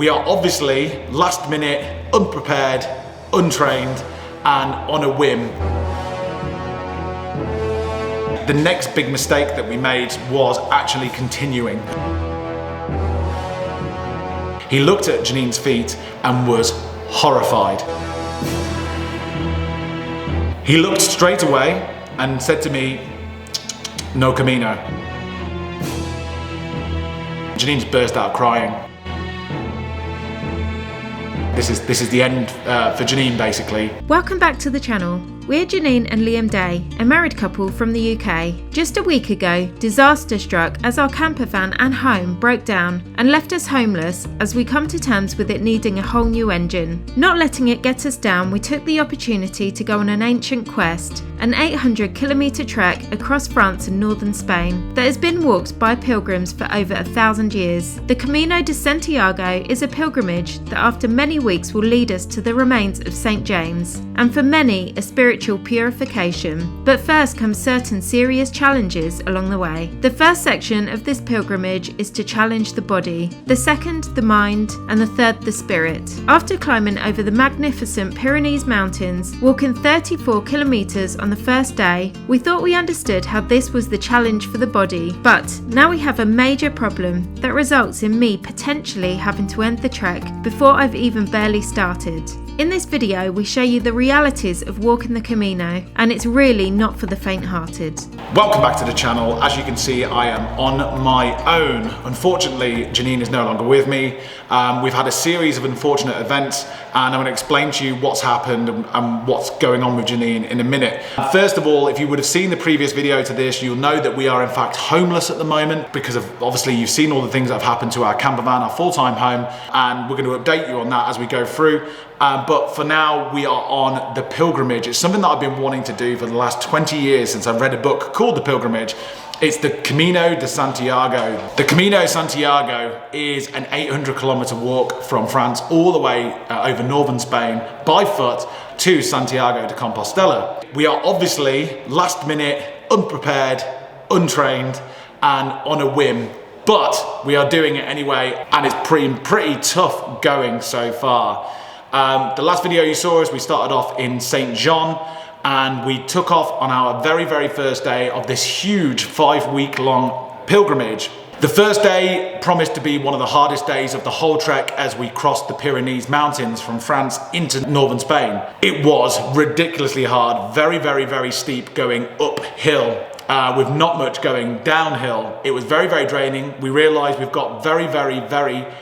We are obviously last minute, unprepared, untrained, and on a whim. The next big mistake that we made was actually continuing. He looked at Janine's feet and was horrified. He looked straight away and said to me, "No Camino." Janine's burst out crying. This is the end for Janine, basically. Welcome back to the channel. We're Janine and Liam Day, a married couple from the UK. Just a week ago, disaster struck as our camper van and home broke down and left us homeless as we come to terms with it needing a whole new engine. Not letting it get us down, we took the opportunity to go on an ancient quest, an 800-kilometre trek across France and northern Spain that has been walked by pilgrims for over 1,000 years. The Camino De Santiago is a pilgrimage that after many weeks will lead us to the remains of St. James, and for many a spiritual purification. But first come certain serious challenges along the way. The first section of this pilgrimage is to challenge the body, the second the mind, and the third the spirit. After climbing over the magnificent Pyrenees Mountains, walking 34 kilometres on the first day, we thought we understood how this was the challenge for the body, but now we have a major problem that results in me potentially having to end the trek before I've even barely started. In this video, we show you the realities of walking the Camino, and it's really not for the faint-hearted. Welcome back to the channel. As you can see, I am on my own. Unfortunately, Janine is no longer with me. We've had a series of unfortunate events, and I'm going to explain to you what's happened and what's going on with Janine in a minute. First of all, if you would have seen the previous video to this, you'll know that we are in fact homeless at the moment because of, obviously, you've seen all the things that have happened to our camper van, our full-time home, and we're going to update you on that as we go through. But for now, we are on the pilgrimage. It's something that I've been wanting to do for the last 20 years since I've read a book called The Pilgrimage. It's the Camino De Santiago. The Camino de Santiago is an 800-kilometre walk from France all the way over northern Spain by foot to Santiago De Compostela. We are obviously last minute, unprepared, untrained, and on a whim, but we are doing it anyway, and it's pretty tough going so far. The last video you saw us, we started off in St. John, and we took off on our very first day of this huge 5-week-long pilgrimage. The first day promised to be one of the hardest days of the whole trek as we crossed the Pyrenees Mountains from France into northern Spain. It was ridiculously hard, very steep going uphill. With not much going downhill. It was very draining. We realized we've got very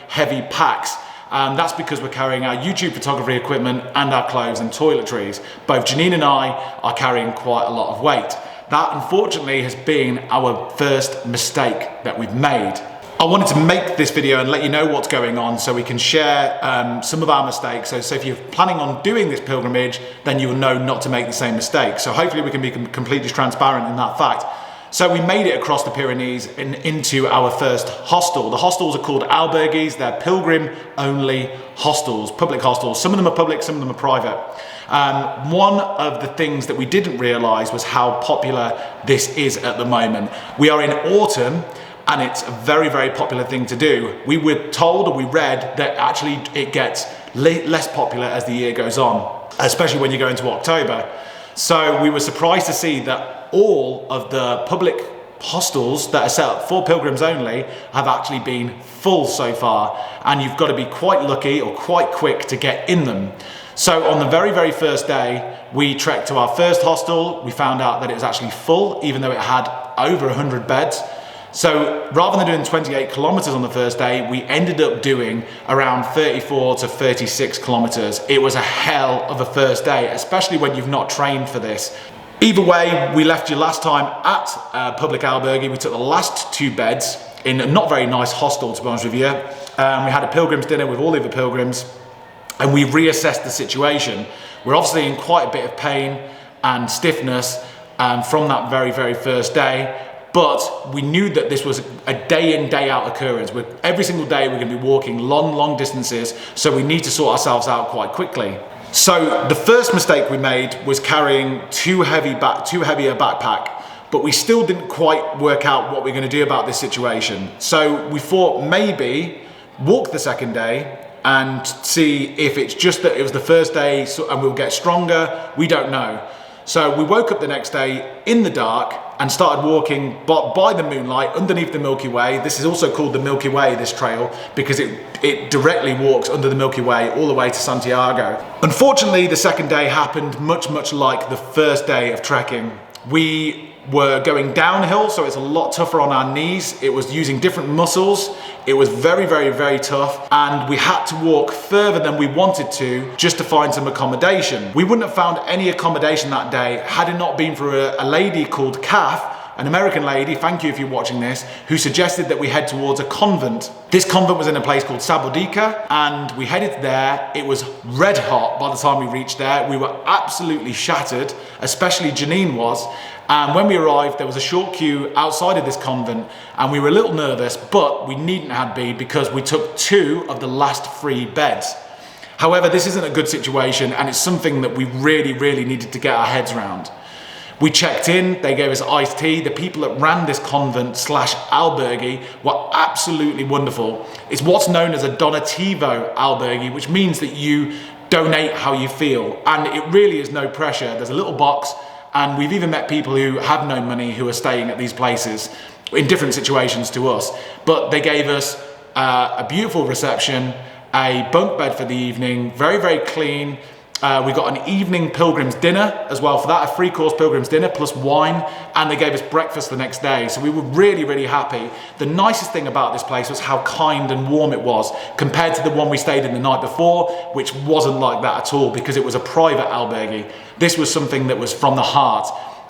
heavy packs. That's because we're carrying our YouTube photography equipment and our clothes and toiletries. Both Janine and I are carrying quite a lot of weight. That, unfortunately, has been our first mistake that we've made. I wanted to make this video and let you know what's going on so we can share some of our mistakes. So if you're planning on doing this pilgrimage, then you'll know not to make the same mistake. So hopefully we can be completely transparent in that fact. So we made it across the Pyrenees and into our first hostel. The hostels are called albergues. They're pilgrim-only hostels, public hostels. Some of them are public, some of them are private. One of the things that we didn't realise was how popular this is at the moment. We are in autumn, and it's a very popular thing to do. We were told, or we read, that actually it gets less popular as the year goes on, especially when you go into October. So we were surprised to see that all of the public hostels that are set up for pilgrims only have actually been full so far, and you've got to be quite lucky or quite quick to get in them. So on the very first day, we trekked to our first hostel. We found out that it was actually full, even though it had over 100 beds. So rather than doing 28 kilometers on the first day, we ended up doing around 34 to 36 kilometers. It was a hell of a first day, especially when you've not trained for this. Either way, we left you last time at public albergue. We took the last 2 beds in a not very nice hostel, to be honest with you. We had a pilgrim's dinner with all the other pilgrims, and we reassessed the situation. We're obviously in quite a bit of pain and stiffness from that very first day. But we knew that this was a day in, day out occurrence. Every single day we're going to be walking long distances, so we need to sort ourselves out quite quickly. So the first mistake we made was carrying too heavy a backpack, but we still didn't quite work out what we're going to do about this situation. So we thought maybe walk the second day, and see if it's just that it was the first day and we'll get stronger. We don't know. So we woke up the next day in the dark and started walking by the moonlight underneath the Milky Way. This is also called the Milky Way, this trail, because it directly walks under the Milky Way all the way to Santiago. Unfortunately, the second day happened much like the first day of trekking. We were going downhill, so it's a lot tougher on our knees. It was using different muscles. It was very tough, and we had to walk further than we wanted to just to find some accommodation. We wouldn't have found any accommodation that day had it not been for a lady called Kath, an American lady, thank you if you're watching this, who suggested that we head towards a convent. This convent was in a place called Sabodica, and we headed there. It was red hot by the time we reached there. We were absolutely shattered, especially Janine was. And when we arrived, there was a short queue outside of this convent, and we were a little nervous, but we needn't have been because we took 2 of the last 3 beds. However, this isn't a good situation, and it's something that we really needed to get our heads around. We checked in, they gave us iced tea. The people that ran this convent / albergue were absolutely wonderful. It's what's known as a donativo albergue, which means that you donate how you feel. And it really is no pressure. There's a little box, and we've even met people who have no money who are staying at these places in different situations to us. But they gave us a beautiful reception, a bunk bed for the evening, very clean. We got an evening pilgrim's dinner as well for that, a 3-course pilgrim's dinner plus wine, and they gave us breakfast the next day. So we were really happy. The nicest thing about this place was how kind and warm it was compared to the one we stayed in the night before, which wasn't like that at all because it was a private albergue. This was something that was from the heart.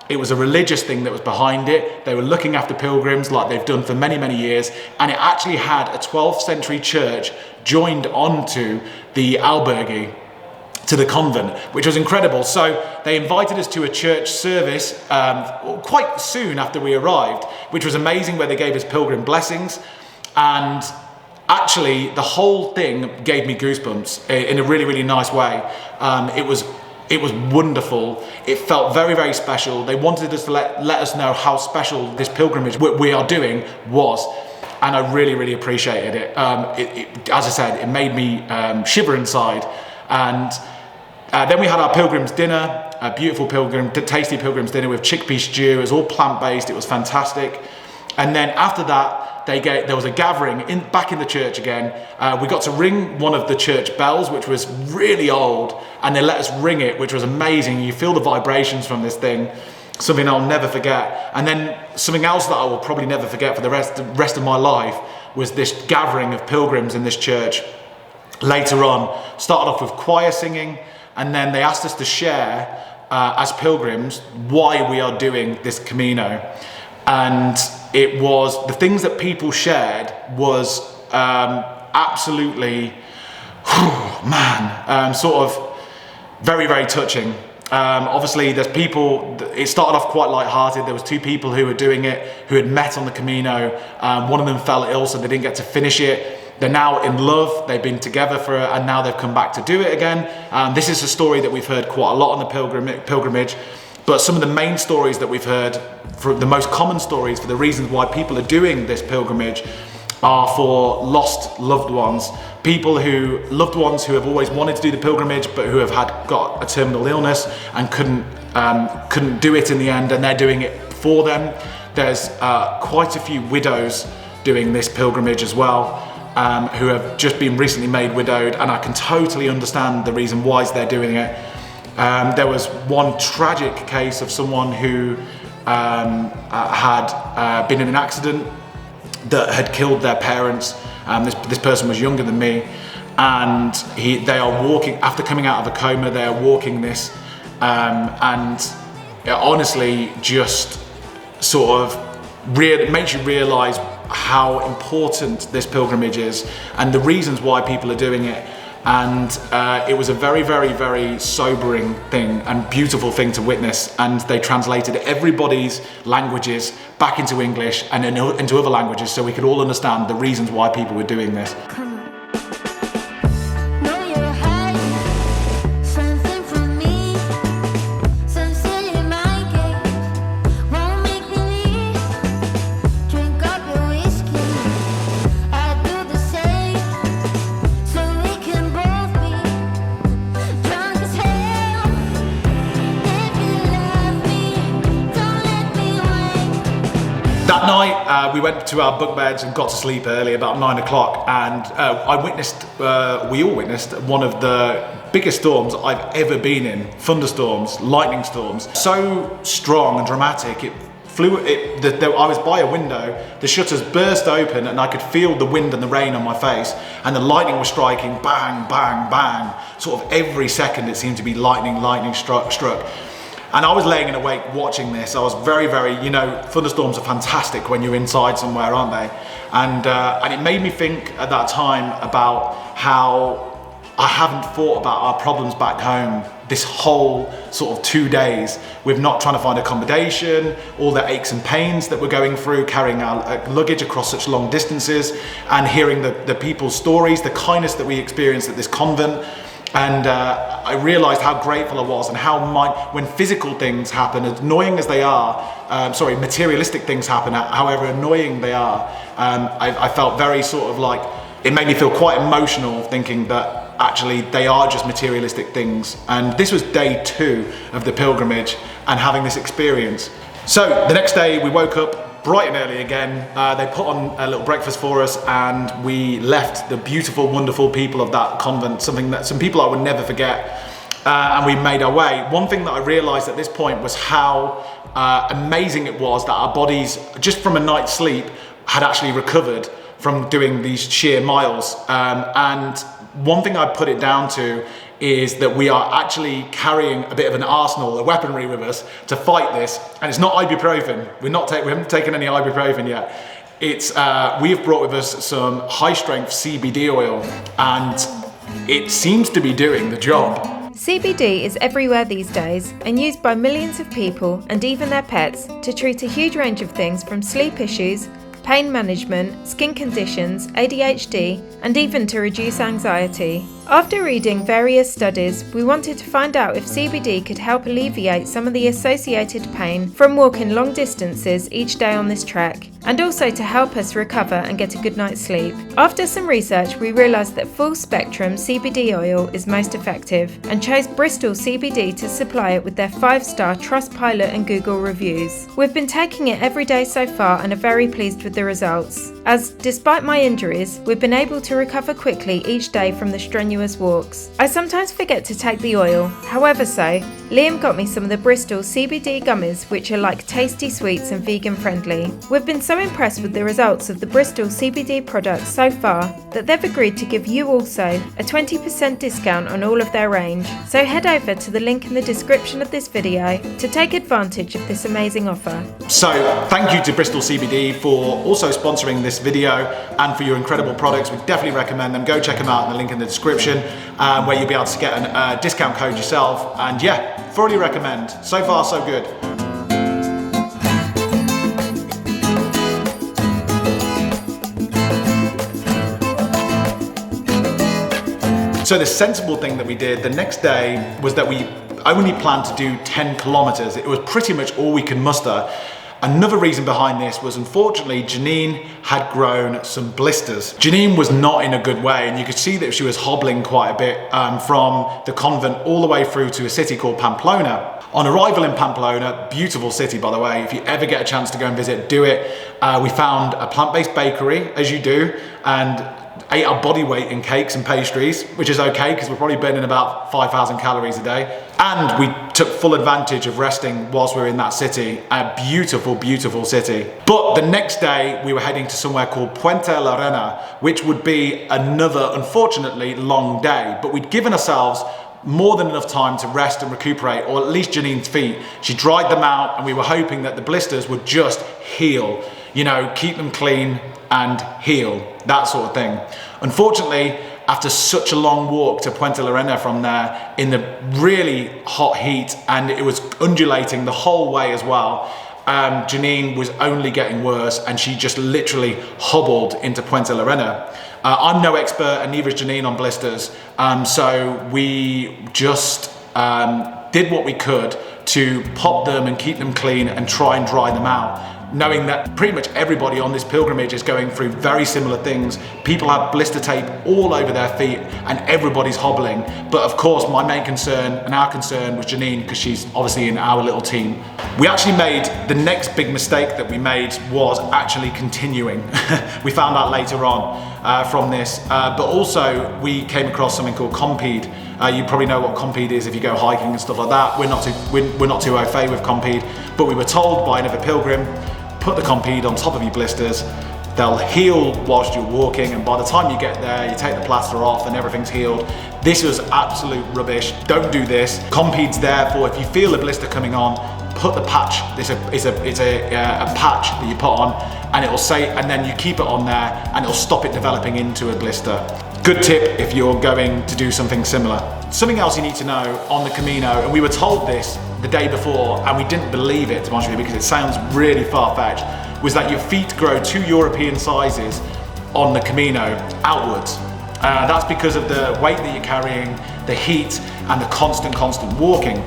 It was a religious thing that was behind it. They were looking after pilgrims like they've done for many years, and it actually had a 12th century church joined onto the albergue, to the convent, which was incredible. So they invited us to a church service quite soon after we arrived, which was amazing, where they gave us pilgrim blessings. And actually the whole thing gave me goosebumps in a really nice way. It was wonderful. It felt very special. They wanted us to let us know how special this pilgrimage we are doing was. And I really appreciated it. As I said, it made me shiver inside. And then we had our pilgrim's dinner, a beautiful tasty pilgrim's dinner with chickpea stew. It was all plant-based. It was fantastic. And then after that, there was a gathering back in the church again. We got to ring one of the church bells, which was really old, and they let us ring it, which was amazing. You feel the vibrations from this thing, something I'll never forget. And then something else that I will probably never forget for the rest of my life was this gathering of pilgrims in this church. Later on, started off with choir singing, and then they asked us to share as pilgrims why we are doing this Camino. And it was, the things that people shared was absolutely, sort of very touching. Obviously there's people, it started off quite light-hearted. There was 2 people who were doing it, who had met on the Camino. One of them fell ill, so they didn't get to finish it. They're now in love, they've been together and now they've come back to do it again. This is a story that we've heard quite a lot on the pilgrimage, but some of the main stories that we've heard, the most common stories for the reasons why people are doing this pilgrimage, are for lost loved ones. Loved ones who have always wanted to do the pilgrimage, but who have got a terminal illness and couldn't do it in the end, and they're doing it for them. There's quite a few widows doing this pilgrimage as well, who have just been recently made widowed, and I can totally understand the reason why they're doing it. There was one tragic case of someone who had been in an accident that had killed their parents. This person was younger than me, and they are walking, after coming out of a coma, they are walking this, and it honestly just sort of makes you realise how important this pilgrimage is and the reasons why people are doing it. And it was a very sobering thing and beautiful thing to witness, and they translated everybody's languages back into English and into other languages so we could all understand the reasons why people were doing this. night, we went to our bunk beds and got to sleep early, about 9 o'clock, and we all witnessed one of the biggest storms I've ever been in. Thunderstorms, lightning storms, so strong and dramatic. I was by a window, the shutters burst open and I could feel the wind and the rain on my face, and the lightning was striking, bang, bang, bang. Sort of every second it seemed to be lightning struck. And I was laying in awake watching this. I was very, thunderstorms are fantastic when you're inside somewhere, aren't they? And it made me think at that time about how I haven't thought about our problems back home this whole sort of 2 days, with not trying to find accommodation, all the aches and pains that we're going through, carrying our luggage across such long distances, and hearing the people's stories, the kindness that we experienced at this convent. And I realized how grateful I was, and how when physical things happen, as annoying as they are, materialistic things happen, however annoying they are, I felt very sort of like, it made me feel quite emotional thinking that actually they are just materialistic things. And this was day 2 of the pilgrimage and having this experience. So the next day we woke up bright and early again. They put on a little breakfast for us, and we left the beautiful, wonderful people of that convent, some people I would never forget, and we made our way. One thing that I realized at this point was how amazing it was that our bodies, just from a night's sleep, had actually recovered from doing these sheer miles. And one thing I put it down to is that we are actually carrying a bit of an arsenal of weaponry with us to fight this. And it's not ibuprofen. We haven't taken any ibuprofen yet. We have brought with us some high strength CBD oil, and it seems to be doing the job. CBD is everywhere these days and used by millions of people and even their pets to treat a huge range of things, from sleep issues, pain management, skin conditions, ADHD, and even to reduce anxiety. After reading various studies, we wanted to find out if CBD could help alleviate some of the associated pain from walking long distances each day on this trek, and also to help us recover and get a good night's sleep. After some research, we realised that full spectrum CBD oil is most effective, and chose Bristol CBD to supply it with their 5-star Trustpilot and Google reviews. We've been taking it every day so far and are very pleased with the results, as despite my injuries, we've been able to recover quickly each day from the strenuous walks. I sometimes forget to take the oil, however Liam got me some of the Bristol CBD gummies, which are like tasty sweets and vegan friendly. We've been so impressed with the results of the Bristol CBD products so far that they've agreed to give you also a 20% discount on all of their range. So head over to the link in the description of this video to take advantage of this amazing offer. So thank you to Bristol CBD for also sponsoring this video and for your incredible products. We definitely recommend them. Go check them out in the link in the description, where you'll be able to get a discount code yourself. And yeah, thoroughly recommend. So far, so good. So the sensible thing that we did the next day was that we only planned to do 10 kilometers. It was pretty much all we can muster. Another reason behind this was, unfortunately, Janine had grown some blisters. Janine was not in a good way, and you could see that she was hobbling quite a bit from the convent all the way through to a city called Pamplona. On arrival in Pamplona, beautiful city by the way, if you ever get a chance to go and visit, do it. We found a plant-based bakery, as you do, and ate our body weight in cakes and pastries, which is okay because we're probably burning about 5,000 calories a day. And we took full advantage of resting whilst we were in that city, a beautiful, beautiful city. But the next day we were heading to somewhere called Puente la Reina, which would be another, unfortunately, long day. But we'd given ourselves more than enough time to rest and recuperate, or at least Janine's feet. She dried them out, and we were hoping that the blisters would just heal, you know, keep them clean and heal, that sort of thing. Unfortunately, after such a long walk to Puente la Reina from there in the really hot heat, and it was undulating the whole way as well, Janine was only getting worse, and she just literally hobbled into Puente la Reina. I'm no expert, and neither is Janine on blisters, so we just did what we could to pop them and keep them clean and try and dry them out. knowing that pretty much everybody on this pilgrimage is going through very similar things. People have blister tape all over their feet and everybody's hobbling. But of course, my main concern and our concern was Janine, because she's obviously in our little team. We actually made the next big mistake that we made was actually continuing. We found out later on from this, but also we came across something called Compede. You probably know what Compede is if you go hiking and stuff like that. We're not too au fait with Compede, but we were told by another pilgrim, put the Compede on top of your blisters, they'll heal whilst you're walking, and by the time you get there, you take the plaster off and everything's healed. This was absolute rubbish. Don't do this. Compede's there for if you feel a blister coming on, put the patch. It's a patch that you put on, and it'll say, and then you keep it on there, and it'll stop it developing into a blister. Good tip if you're going to do something similar. Something else you need to know on the Camino, and we were told this the day before, and we didn't believe it, to be honest with you, because it sounds really far-fetched, was that your feet grow 2 European sizes on the Camino outwards. That's because of the weight that you're carrying, the heat, and the constant walking.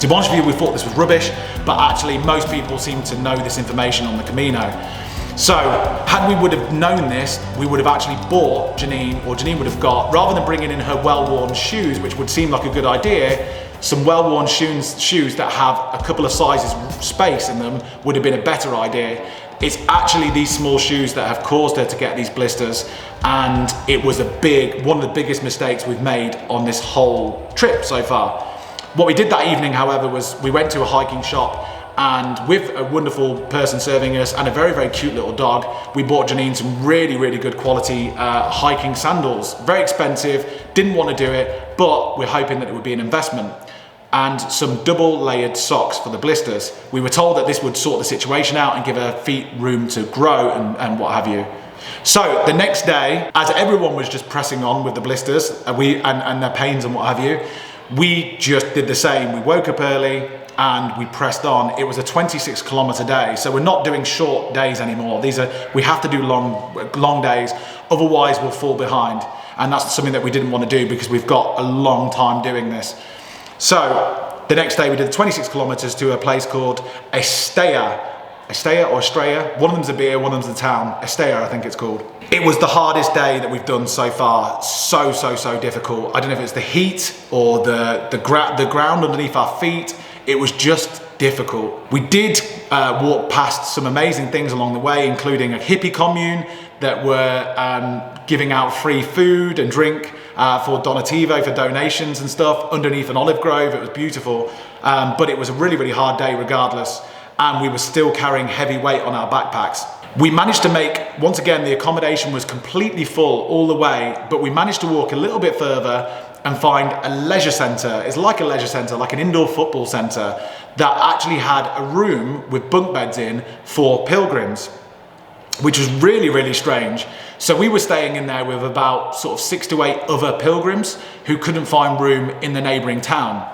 To be honest with you, we thought this was rubbish, but actually most people seem to know this information on the Camino. So, had we would have known this, we would have actually bought Janine, or Janine would have got, rather than bringing in her well-worn shoes, which would seem like a good idea, some well-worn shoes that have a couple of sizes space in them would have been a better idea. It's actually these small shoes that have caused her to get these blisters, and it was one of the biggest mistakes we've made on this whole trip so far. What we did that evening, however, was we went to a hiking shop, and with a wonderful person serving us and a very, very cute little dog, we bought Janine some really, really good quality hiking sandals. Very expensive, didn't want to do it, but we're hoping that it would be an investment. And some double layered socks for the blisters. We were told that this would sort the situation out and give her feet room to grow and what have you. So the next day, as everyone was just pressing on with the blisters and their pains and what have you, we just did the same. We woke up early and we pressed on. It was a 26-kilometer day, so we're not doing short days anymore. We have to do long days, otherwise we'll fall behind. And that's something that we didn't want to do because we've got a long time doing this. So the next day we did 26 kilometers to a place called Estella or Estrella. One of them's a beer, one of them's a town. Estella, I think it's called. It was the hardest day that we've done so far. So difficult. I don't know if it's the heat or the ground underneath our feet. It was just difficult. We did walk past some amazing things along the way, including a hippie commune that were giving out free food and drink for Donativo, for donations and stuff, underneath an olive grove. It was beautiful, but it was a really, really hard day regardless, and we were still carrying heavy weight on our backpacks. We managed to make, once again, the accommodation was completely full all the way, but we managed to walk a little bit further and find a leisure centre. It's like a leisure centre, like an indoor football centre, that actually had a room with bunk beds in for pilgrims, which was really, really strange. So we were staying in there with about sort of 6 to 8 other pilgrims who couldn't find room in the neighbouring town.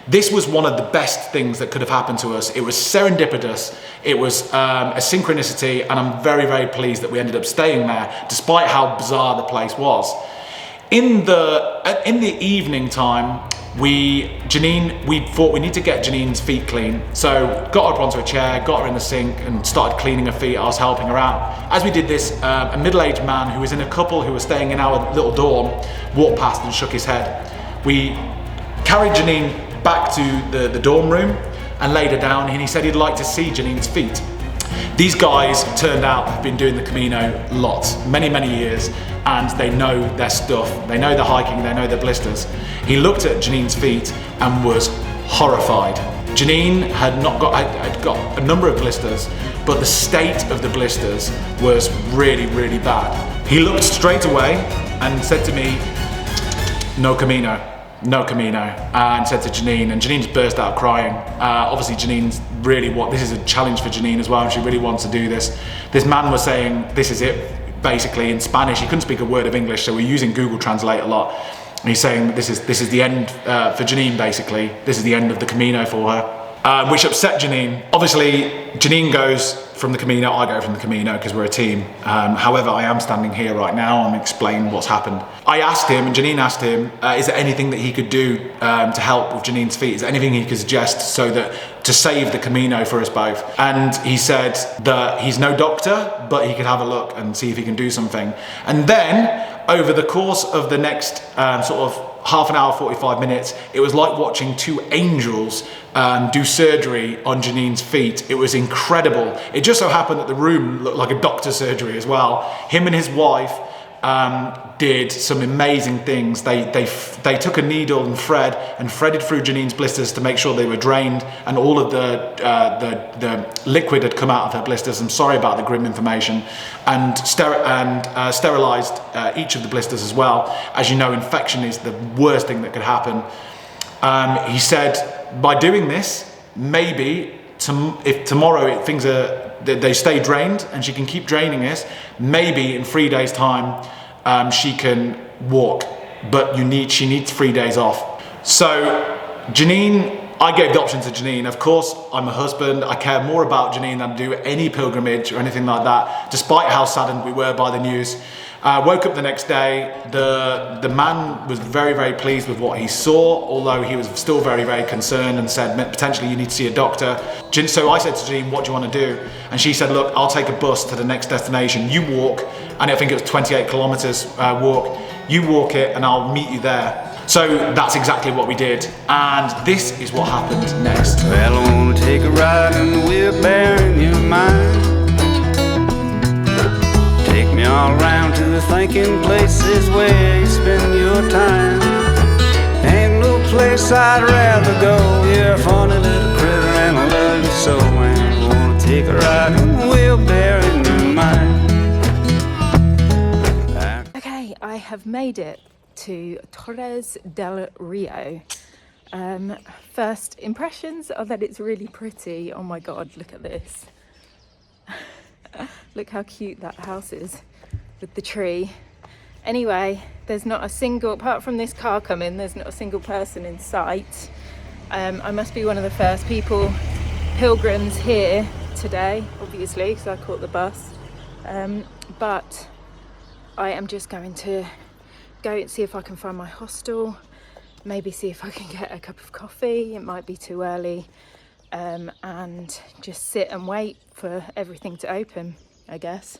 This was one of the best things that could have happened to us. It was serendipitous, it was a synchronicity, and I'm very, very pleased that we ended up staying there, despite how bizarre the place was. In the evening time, we thought we need to get Janine's feet clean. So got her up onto a chair, got her in the sink and started cleaning her feet. I was helping her out. As we did this, a middle-aged man who was in a couple who was staying in our little dorm walked past and shook his head. We carried Janine back to the dorm room and laid her down, and he said he'd like to see Janine's feet. These guys turned out have been doing the Camino lots, many years, and they know their stuff. They know the hiking, they know the blisters. He looked at Janine's feet and was horrified. Janine had got a number of blisters, but the state of the blisters was really, really bad. He looked straight away and said to me, "No Camino. No Camino," and said to Janine, and Janine just burst out crying. Obviously Janine's this is a challenge for Janine as well, and she really wants to do this. This man was saying, this is it, basically in Spanish. He couldn't speak a word of English, so we're using Google Translate a lot. And he's saying this is the end for Janine, basically. This is the end of the Camino for her, which upset Janine. Obviously, Janine goes from the Camino, I go from the Camino because we're a team. However, I am standing here right now and explain what's happened. I asked him, and Janine asked him, is there anything that he could do to help with Janine's feet? Is there anything he could suggest so that to save the Camino for us both. And he said that he's no doctor, but he could have a look and see if he can do something. And then over the course of the next sort of half an hour, 45 minutes, it was like watching two angels do surgery on Janine's feet. It was incredible. It just so happened that the room looked like a doctor's surgery as well. Him and his wife did some amazing things. They took a needle and threaded through Janine's blisters to make sure they were drained, and all of the liquid had come out of her blisters. I'm sorry about the grim information, and sterilized each of the blisters as well. As you know, infection is the worst thing that could happen. He said by doing this, maybe if tomorrow they stay drained and she can keep draining this, maybe in 3 days' time she can walk, but she needs 3 days off. So Janine, I gave the option to Janine. Of course, I'm a husband. I care more about Janine than I do any pilgrimage or anything like that, despite how saddened we were by the news. Woke up the next day. The man was very, very pleased with what he saw, although he was still very, very concerned and said, potentially you need to see a doctor. So I said to Janine, what do you want to do? And she said, look, I'll take a bus to the next destination. You walk, and I think it was 28 kilometers walk. You walk it and I'll meet you there. So that's exactly what we did. And this is what happened next. Well, I want to take a ride in the wheelbarrow in your mind. Take me all around to the thinking places where you spend your time. Ain't no place I'd rather go. You're a funny little critter and I love you so. And I wanna take a ride in the wheelbarrow in your mind. Okay, I have made it to Torres del Rio. First impressions are that it's really pretty. Oh my god, look at this. Look how cute that house is with the tree. Anyway, there's not a single, apart from this car coming, there's not a single person in sight. I must be one of the first pilgrims here today, obviously, because I caught the bus. But I am just going to go and see if I can find my hostel, maybe see if I can get a cup of coffee. It might be too early. And just sit and wait for everything to open, I guess.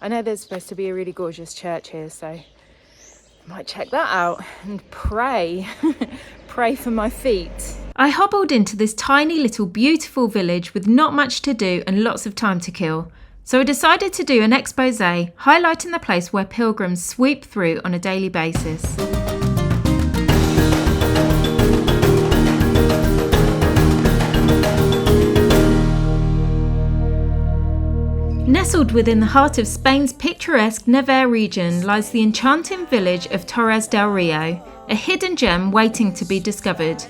I know there's supposed to be a really gorgeous church here, so I might check that out and pray. Pray for my feet. I hobbled into this tiny little beautiful village with not much to do and lots of time to kill. So I decided to do an expose highlighting the place where pilgrims sweep through on a daily basis. Nestled within the heart of Spain's picturesque Navarre region lies the enchanting village of Torres del Rio, a hidden gem waiting to be discovered.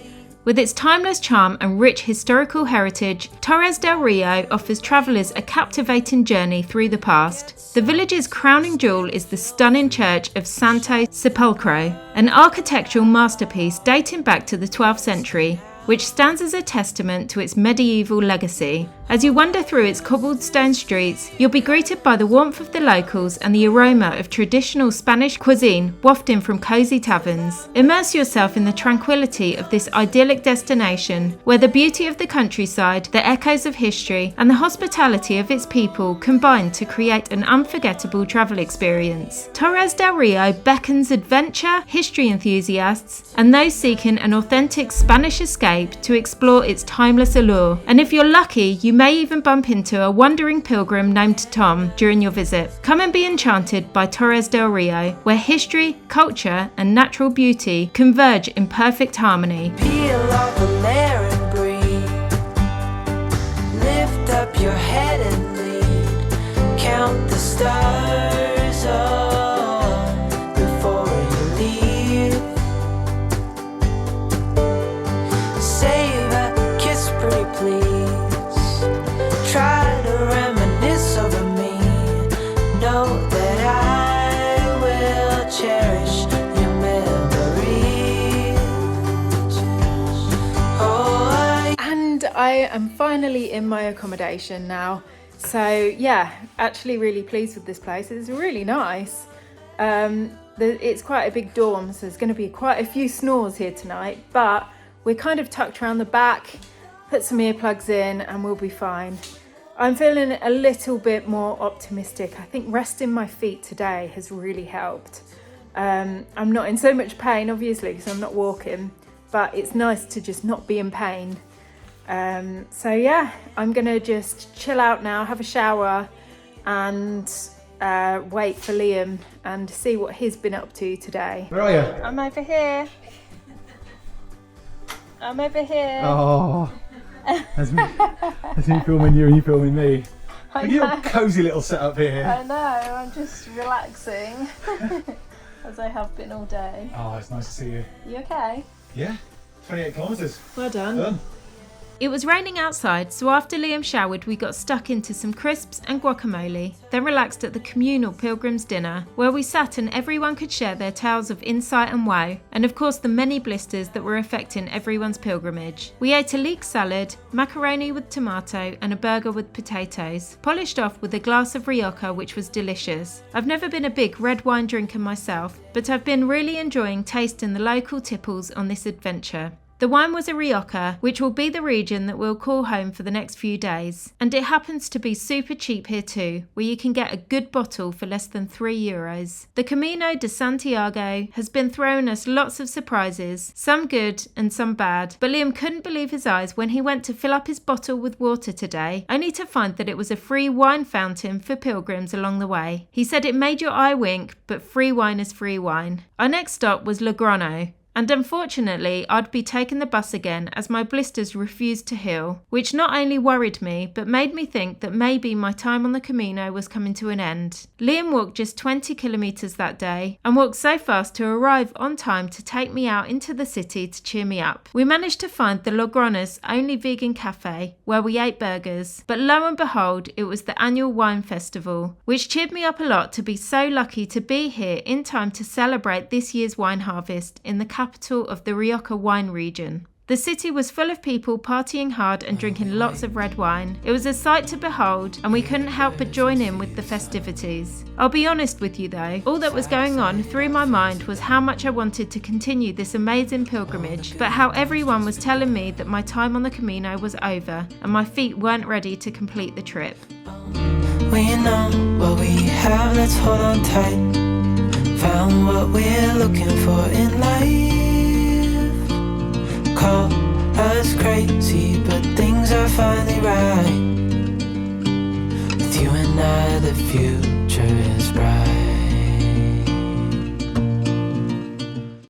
With its timeless charm and rich historical heritage, Torres del Rio offers travellers a captivating journey through the past. The village's crowning jewel is the stunning church of Santo Sepulcro, an architectural masterpiece dating back to the 12th century, which stands as a testament to its medieval legacy. As you wander through its cobblestone streets, you'll be greeted by the warmth of the locals and the aroma of traditional Spanish cuisine wafting from cosy taverns. Immerse yourself in the tranquility of this idyllic destination, where the beauty of the countryside, the echoes of history, and the hospitality of its people combine to create an unforgettable travel experience. Torres del Rio beckons adventure, history enthusiasts, and those seeking an authentic Spanish escape to explore its timeless allure. And if you're lucky, you may even bump into a wandering pilgrim named Tom during your visit. Come and be enchanted by Torres del Rio, where history, culture, and natural beauty converge in perfect harmony. Peel off a layer and breathe. Lift up your head and lead. Count the stars up before you leave. Save a kiss, pretty please. Try to reminisce over me. Know that I will cherish your memories. Oh, And I am finally in my accommodation now. So yeah, actually really pleased with this place. It's really nice. It's quite a big dorm, so there's going to be quite a few snores here tonight, but we're kind of tucked around the back. put some earplugs in and we'll be fine. I'm feeling a little bit more optimistic. I think resting my feet today has really helped. I'm not in so much pain, obviously, because I'm not walking, but it's nice to just not be in pain. So yeah, I'm gonna just chill out now, have a shower, and wait for Liam and see what he's been up to today. Where are you? I'm over here. I'm over here. Oh, that's me filming you and you filming me. Look at your cosy little setup here. I know, I'm just relaxing as I have been all day. Oh, it's nice to see you. You okay? Yeah, 28 kilometres. Well done. Done. It was raining outside, so after Liam showered we got stuck into some crisps and guacamole, then relaxed at the communal pilgrims dinner, where we sat and everyone could share their tales of insight and woe, and of course the many blisters that were affecting everyone's pilgrimage. We ate a leek salad, macaroni with tomato and a burger with potatoes, polished off with a glass of Rioja, which was delicious. I've never been a big red wine drinker myself, but I've been really enjoying tasting the local tipples on this adventure. The wine was a Rioja, which will be the region that we'll call home for the next few days. And it happens to be super cheap here too, where you can get a good bottle for less than €3. The Camino De Santiago has been throwing us lots of surprises, some good and some bad, but Liam couldn't believe his eyes when he went to fill up his bottle with water today, only to find that it was a free wine fountain for pilgrims along the way. He said it made your eye wink, but free wine is free wine. Our next stop was Logroño. And unfortunately, I'd be taking the bus again as my blisters refused to heal, which not only worried me, but made me think that maybe my time on the Camino was coming to an end. Liam walked just 20 kilometres that day, and walked so fast to arrive on time to take me out into the city to cheer me up. We managed to find the Logroño's only vegan cafe, where we ate burgers, but lo and behold, it was the annual wine festival, which cheered me up a lot to be so lucky to be here in time to celebrate this year's wine harvest in the capital of the Rioja wine region. The city was full of people partying hard and drinking lots of red wine. It was a sight to behold, and we couldn't help but join in with the festivities. I'll be honest with you though, all that was going on through my mind was how much I wanted to continue this amazing pilgrimage, but how everyone was telling me that my time on the Camino was over and my feet weren't ready to complete the trip. We know what we have, let's hold on tight. Found what we're looking for in life. Call us crazy, but things are finally right. With you and I, the future is bright.